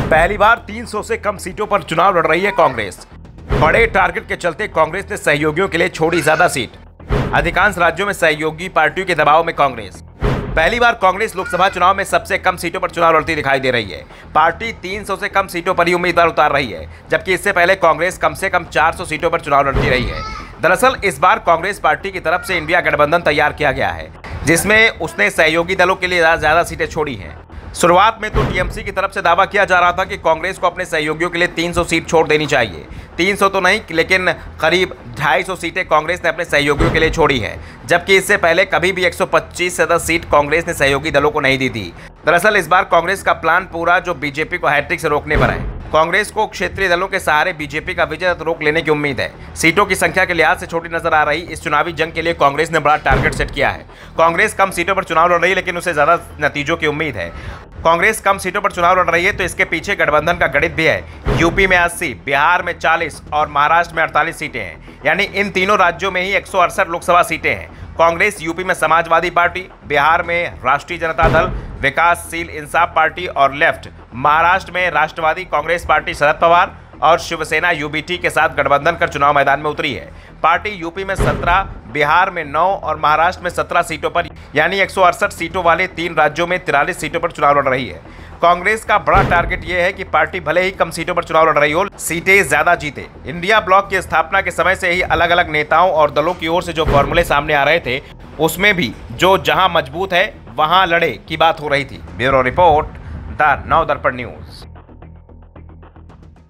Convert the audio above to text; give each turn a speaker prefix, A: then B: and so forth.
A: पहली बार 300 से कम सीटों पर चुनाव लड़ रही है कांग्रेस। बड़े टारगेट के चलते कांग्रेस ने सहयोगियों के लिए छोड़ी ज्यादा सीट। अधिकांश राज्यों में सहयोगी पार्टियों के दबाव में कांग्रेस। पहली बार कांग्रेस लोकसभा चुनाव में सबसे कम सीटों पर चुनाव लड़ती दिखाई दे रही है। पार्टी 300 से कम सीटों पर ही उम्मीदवार उतार रही है, जबकि इससे पहले कांग्रेस कम से कम 400 सीटों पर चुनाव लड़ती रही है। दरअसल इस बार कांग्रेस पार्टी की तरफ से इंडिया गठबंधन तैयार किया गया है, जिसमें उसने सहयोगी दलों के लिए ज्यादा सीटें छोड़ी हैं। शुरुआत में तो टीएमसी की तरफ से दावा किया जा रहा था कि कांग्रेस को अपने सहयोगियों के लिए 300 सीट छोड़ देनी चाहिए। 300 तो नहीं, लेकिन करीब 250 सीटें कांग्रेस ने अपने सहयोगियों के लिए छोड़ी हैं, जबकि इससे पहले कभी भी 125 से ज्यादा सीट कांग्रेस ने सहयोगी दलों को नहीं दी थी। दरअसल इस बार कांग्रेस का प्लान पूरा जो बीजेपी को हैट्रिक से रोकने पर है। कांग्रेस को क्षेत्रीय दलों के सहारे बीजेपी का विजय रोक लेने की उम्मीद है। सीटों की संख्या के लिहाज से छोटी नजर आ रही इस चुनावी जंग के लिए कांग्रेस ने बड़ा टारगेट सेट किया है। कांग्रेस कम सीटों पर चुनाव लड़ रही है, लेकिन उसे ज्यादा नतीजों की उम्मीद है। कांग्रेस कम सीटों पर चुनाव लड़ रही है तो इसके पीछे गठबंधन का गणित भी है। यूपी में 80, बिहार में 40 और महाराष्ट्र में 48 सीटें हैं, यानी इन तीनों राज्यों में ही 168 लोकसभा सीटें हैं। कांग्रेस यूपी में समाजवादी पार्टी, बिहार में राष्ट्रीय जनता दल, विकासशील इंसाफ पार्टी और लेफ्ट, महाराष्ट्र में राष्ट्रवादी कांग्रेस पार्टी शरद पवार और शिवसेना यूबीटी के साथ गठबंधन कर चुनाव मैदान में उतरी है। पार्टी यूपी में 17, बिहार में 9 और महाराष्ट्र में 17 सीटों पर, यानी 168 सीटों वाले 3 राज्यों में 43 सीटों पर चुनाव लड़ रही है। कांग्रेस का बड़ा टारगेट यह है कि पार्टी भले ही कम सीटों पर चुनाव लड़ रही हो, सीटें ज्यादा जीते। इंडिया ब्लॉक की स्थापना के समय से ही अलग अलग नेताओं और दलों की ओर से जो फॉर्मूले सामने आ रहे थे, उसमें भी जो जहां मजबूत है वहां लड़े की बात हो रही थी। Bureau report, the Navdarpan news.